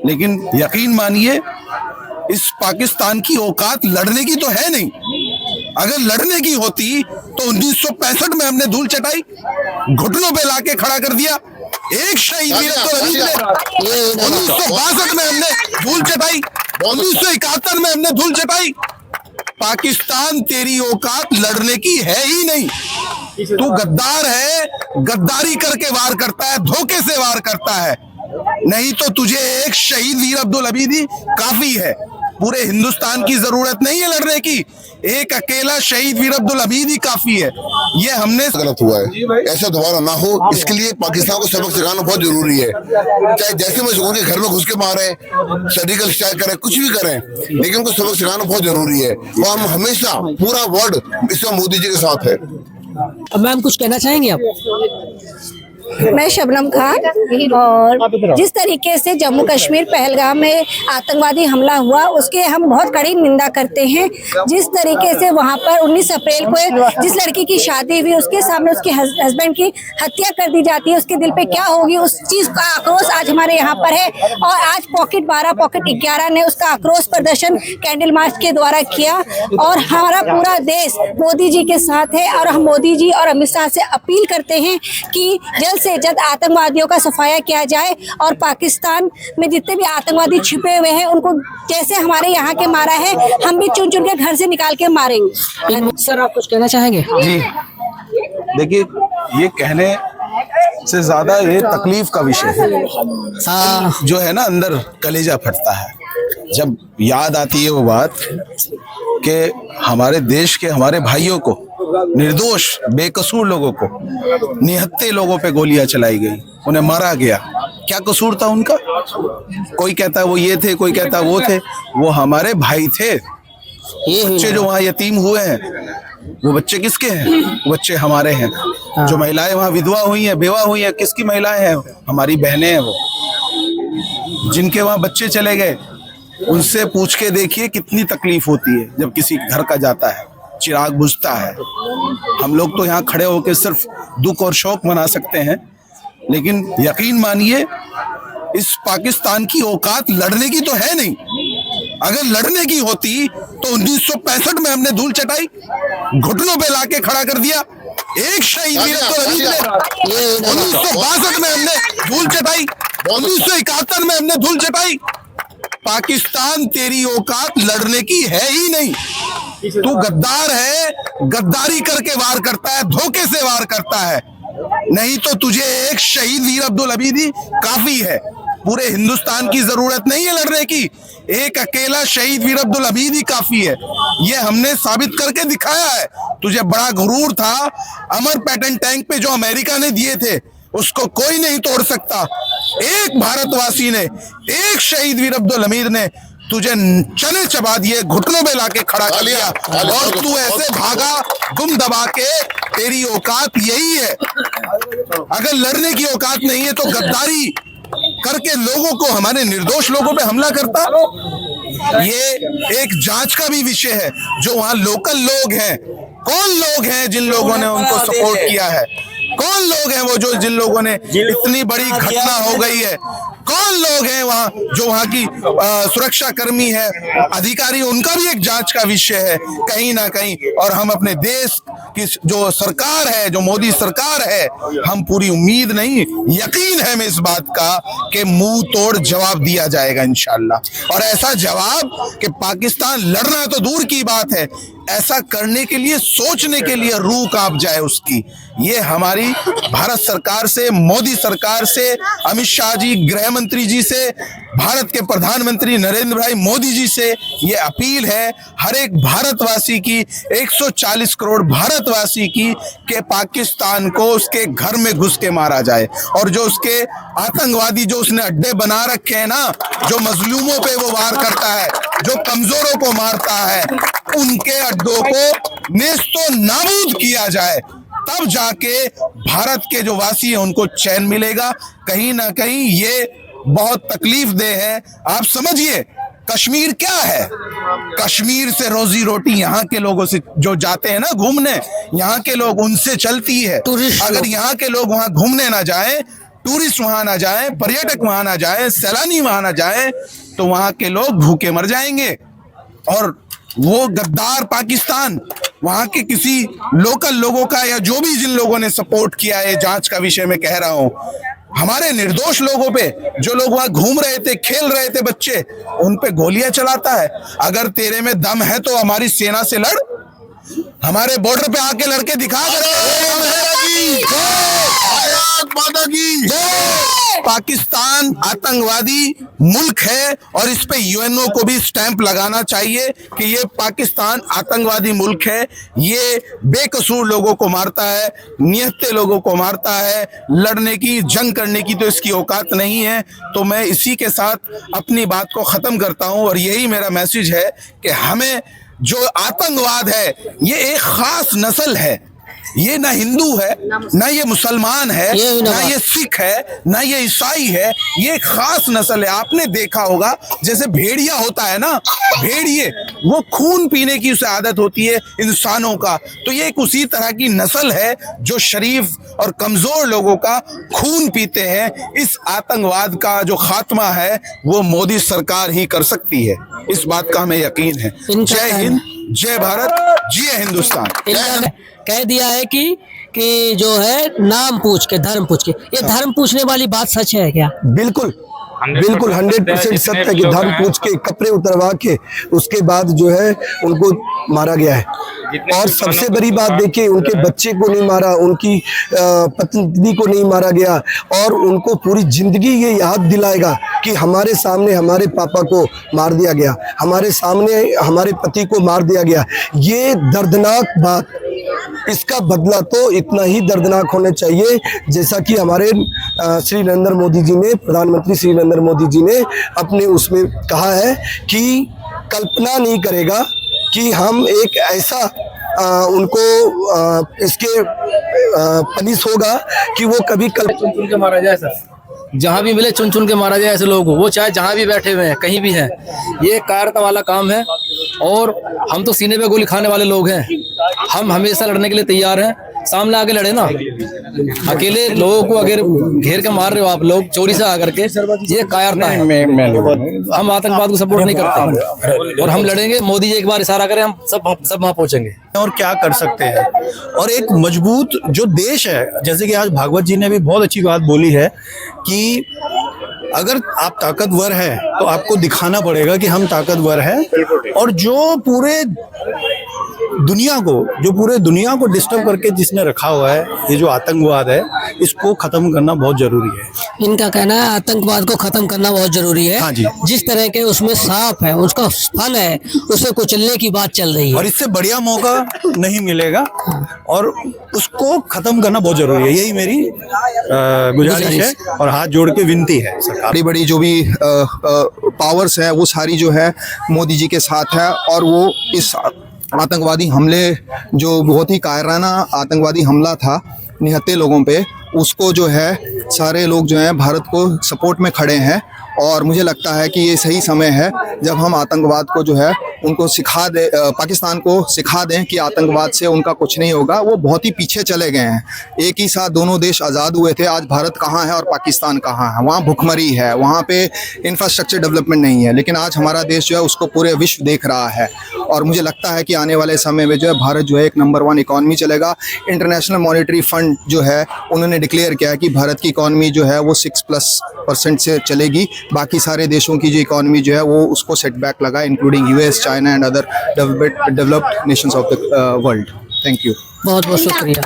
लेकिन यकीन मानिए इस पाकिस्तान की औकात लड़ने की तो है नहीं। अगर लड़ने की होती तो 1965 में हमने धूल चटाई, घुटनों पे लाके खड़ा कर दिया। एक शहीद वीर अब्दुल हमीद ने 1962 में हमने धूल चटाई, 1971 में हमने धूल चटाई। पाकिस्तान तेरी औकात लड़ने की है ही नहीं। तू गद्दार है, गद्दारी करके वार करता है, धोखे से वार करता है। नहीं तो तुझे एक शहीद वीर अब्दुल हमीद ही काफी है। पूरे हिंदुस्तान की जरूरत नहीं है लड़ने की, एक अकेला शहीद वीर अब्दुल हमीद ही काफी है। ये हमने गलत हुआ है, ऐसा दोबारा ना हो, इसके लिए पाकिस्तान को सबक सिखाना बहुत जरूरी है। चाहे जैसे मैं उनके घर में घुस के मारे, सर्जिकल स्ट्राइक करें, कुछ भी करें, लेकिन उनको सबक सिखाना बहुत जरूरी है। वो हम हमेशा पूरा वर्ल्ड इसमें मोदी जी के साथ है। मैम कुछ कहना चाहेंगे आप? मैं शबनम खान, और जिस तरीके से जम्मू कश्मीर पहलगाम में आतंकवादी हमला हुआ उसके हम बहुत कड़ी निंदा करते हैं। जिस तरीके से वहां पर 19 अप्रैल को जिस लड़की की शादी हुई उसके सामने उसके हस्बैंड की हत्या कर दी जाती है, उसके दिल पे क्या होगी, उस चीज का आक्रोश आज हमारे यहाँ पर है। और आज पॉकेट 12 पॉकेट 11 ने उसका आक्रोश प्रदर्शन कैंडल मार्च के द्वारा किया। और हमारा पूरा देश मोदी जी के साथ है और हम मोदी जी और अमित शाह से अपील करते हैं कि जल्द से जल्द आतंकवादियों का सफाया किया जाए और पाकिस्तान में जितने भी आतंकवादी छिपे हुए हैं उनको जैसे हमारे यहाँ के मारा है हम भी चुन चुन के घर से निकाल के मारेंगे। सर आप कुछ कहना चाहेंगे? जी देखिए, ये कहने से ज्यादा ये तकलीफ का विषय है। जो है ना, अंदर कलेजा फटता है जब याद आती है वो बात कि हमारे देश के हमारे भाइयों को, निर्दोष बेकसूर लोगों को, निहत्थे लोगों पे गोलियां चलाई गई, उन्हें मारा गया। क्या कसूर था उनका? कोई कहता है वो ये थे, कोई कहता है वो थे। वो हमारे भाई थे। बच्चे जो वहाँ यतीम हुए हैं वो बच्चे किसके हैं? वो बच्चे हमारे हैं। जो महिलाएं वहाँ विधवा हुई हैं, बेवा हुई हैं, किसकी महिलाएं हैं? हमारी बहनें हैं। वो जिनके वहाँ बच्चे चले गए उनसे पूछ के देखिए कितनी तकलीफ होती है जब किसी घर का जाता है, चिराग बुझता है। हम लोग तो यहाँ खड़े होकर सिर्फ दुख और शोक मना सकते हैं, लेकिन यकीन मानिए इस पाकिस्तान की औकात लड़ने की तो है नहीं। अगर लड़ने की होती तो 1965 में हमने धूल चटाई, घुटनों पे लाके खड़ा कर दिया। एक शहीद वीर अब्दुल हमीद ने 1962 में हमने धूल चटाई, 1971 में हमने धूल चटाई। पाकिस्तान तेरी औकात लड़ने की है ही नहीं। तू गद्दार है, गद्दारी करके वार करता है, धोखे से वार करता है। नहीं तो तुझे एक शहीद वीर अब्दुल हमीद ही काफी है। पूरे हिंदुस्तान की जरूरत नहीं है लड़ने की, एक अकेला शहीद वीर अब्दुल हमीद ही काफी है। ये हमने साबित करके दिखाया है। तुझे बड़ा गुरूर था, अमर पैटर्न टैंक पे जो अमेरिका ने दिए थे उसको कोई नहीं तोड़ सकता। एक भारतवासी ने, एक शहीद वीर अब्दुल हमीद ने तुझे चने चबा दिए, घुटनों में लाके खड़ा कर लिया और तू ऐसे भागा गुम दबा के। तेरी औकात यही है। अगर लड़ने की औकात नहीं है तो गद्दारी करके लोगों को, हमारे निर्दोष लोगों पे हमला करता। ये एक जांच का भी विषय है। जो वहां लोकल लोग हैं, कौन लोग हैं जिन लोगों ने उनको सपोर्ट किया है? कौन लोग हैं वो जो जिन लोगों ने, इतनी बड़ी घटना हो गई है, कौन लोग हैं वहाँ जो वहाँ की सुरक्षा कर्मी है, अधिकारी, उनका भी एक जांच का विषय है कहीं ना कहीं। और हम अपने देश की जो सरकार है, जो मोदी सरकार है, हम पूरी उम्मीद नहीं, यकीन है हमें इस बात का कि मुंह तोड़ जवाब दिया जाएगा इंशाल्लाह। और ऐसा जवाब कि पाकिस्तान लड़ना तो दूर की बात है, ऐसा करने के लिए, सोचने के लिए रूह कांप जाए उसकी। ये हमारी भारत सरकार से, मोदी सरकार से, अमित शाह जी गृह मंत्री जी से, भारत के प्रधानमंत्री नरेंद्र भाई मोदी जी से ये अपील है हर एक भारतवासी की, 140 करोड़ भारतवासी की, कि पाकिस्तान को उसके घर में घुस के मारा जाए। और जो उसके आतंकवादी जो उसने अड्डे बना रखे हैं ना, जो मजलूमों पे वो वार करता है, जो कमजोरों को मारता है, उनके अड्डों को नेस्तो नाबूद किया जाए। तब जाके भारत के जो वासी हैं उनको चैन मिलेगा। कहीं ना कहीं ये बहुत तकलीफ दे है। आप समझिए कश्मीर क्या है? कश्मीर से रोजी रोटी यहाँ के लोगों से जो जाते हैं ना घूमने, यहाँ के लोग, उनसे चलती है। अगर यहाँ के लोग वहां घूमने ना जाएं टूरिस्ट वहां ना जाए, पर्यटक वहां ना जाए, सैलानी वहां ना जाए, तो वहां के लोग भूखे मर जाएंगे। और वो गद्दार पाकिस्तान वहां के किसी लोकल लोगों का, या जो भी जिन लोगों ने सपोर्ट किया है, जांच का विषय में कह रहा हूं, हमारे निर्दोष लोगों पे, जो लोग वहां घूम रहे थे, खेल रहे थे बच्चे, उन पे गोलियां चलाता है। अगर तेरे में दम है तो हमारी सेना से लड़, हमारे बॉर्डर पे आके लड़के दिखा। पाकिस्तान आतंकवादी मुल्क है और इस पे यूएनओ को भी स्टैंप लगाना चाहिए कि ये पाकिस्तान आतंकवादी मुल्क है। ये बेकसूर लोगों को मारता है, निहत्ते लोगों को मारता है, लड़ने की, जंग करने की तो इसकी औकात नहीं है। तो मैं इसी के साथ अपनी बात को खत्म करता हूं और यही मेरा मैसेज है कि हमें जो आतंकवाद है, ये एक खास नस्ल है, ये ना हिंदू है, ना ये मुसलमान है, ना ये सिख है, ना ये ईसाई है, ये एक खास नस्ल है। आपने देखा होगा जैसे भेड़िया होता है ना, भेड़िए वो खून पीने की उसे आदत होती है इंसानों का, तो ये एक उसी तरह की नस्ल है जो शरीफ और कमजोर लोगों का खून पीते हैं। इस आतंकवाद का जो खात्मा है वो मोदी सरकार ही कर सकती है, इस बात का हमें यकीन है। जय हिंद, जय भारत, जय हिंदुस्तान। कह दिया है कि जो है नाम पूछ के, धर्म पूछ के, ये धर्म पूछने वाली बात सच है क्या? बिल्कुल 100% सत्य है कि धर्म पूछ के, कपड़े उतरवा के उसके बाद जो है उनको मारा गया है। और सबसे बड़ी बात देखिए, उनके बच्चे को नहीं मारा, उनकी पत्नी को नहीं मारा गया, और उनको पूरी जिंदगी ये याद दिलाएगा कि हमारे सामने हमारे पापा को मार दिया गया, हमारे सामने हमारे पति को मार दिया गया। ये दर्दनाक बात, इसका बदला तो इतना ही दर्दनाक होना चाहिए जैसा कि हमारे श्री नरेंद्र मोदी जी ने, प्रधानमंत्री श्री नरेंद्र मोदी जी ने अपने उसमें कहा है कि कल्पना नहीं करेगा कि हम एक ऐसा उनको इसके पनिश होगा कि वो कभी चुन चुन के मारा जाए सर, जहाँ भी मिले चुन चुन के मारा जाए ऐसे लोगों को, वो चाहे जहाँ भी बैठे हुए हैं, कहीं भी हैं। ये कायरता वाला काम है और हम तो सीने पे गोली खाने वाले लोग हैं। हम हमेशा लड़ने के लिए तैयार हैं, सामने आके लड़े ना। अकेले लोगों को अगर घेर के मार रहे हो आप लोग चोरी से आकर के, ये कायरता है। हम आतंकवाद को सपोर्ट नहीं करते और हम लड़ेंगे। मोदी जी एक बार इशारा करें, हम सब वहां पहुंचेंगे। और क्या कर सकते हैं, और एक मजबूत जो देश है, जैसे कि आज भागवत जी ने भी बहुत अच्छी बात बोली है कि अगर आप ताकतवर हैं तो आपको दिखाना पड़ेगा कि हम ताकतवर हैं। और जो पूरे दुनिया को डिस्टर्ब करके जिसने रखा हुआ है, ये जो आतंकवाद है, इसको खत्म करना बहुत जरूरी है। इनका कहना है आतंकवाद को खत्म करना बहुत जरूरी है। हाँ जी। जिस तरह के उसमें सांप है, उसका फन है, उसे कुचलने की बात चल रही है और इससे बढ़िया मौका नहीं मिलेगा और उसको खत्म करना बहुत जरूरी है। यही मेरी गुजारिश है और हाथ जोड़ के विनती है। बड़ी बड़ी जो भी पावर्स है वो सारी जो है मोदी जी के साथ है, और वो इस आतंकवादी हमले, जो बहुत ही कायराना आतंकवादी हमला था निहत्ते लोगों पे, उसको जो है सारे लोग जो हैं भारत को सपोर्ट में खड़े हैं। और मुझे लगता है कि ये सही समय है जब हम आतंकवाद को जो है उनको सिखा दे, पाकिस्तान को सिखा दें कि आतंकवाद से उनका कुछ नहीं होगा। वो बहुत ही पीछे चले गए हैं। एक ही साथ दोनों देश आज़ाद हुए थे। आज भारत कहाँ है और पाकिस्तान कहाँ है? वहाँ भुखमरी है, वहाँ पे इंफ्रास्ट्रक्चर डेवलपमेंट नहीं है। लेकिन आज हमारा देश जो है उसको पूरे विश्व देख रहा है और मुझे लगता है कि आने वाले समय में जो है भारत जो है एक नंबर 1 इकॉनमी चलेगा। इंटरनेशनल मॉनेटरी फंड जो है उन्होंने डिक्लेयर किया है कि भारत की इकॉनमी जो है वो 6+ % से चलेगी। बाकी सारे देशों की जो इकॉनमी जो है वो उसको सेटबैक लगा, including US, China and other developed Nations of the world. Thank you. बहुत बहुत शुक्रिया।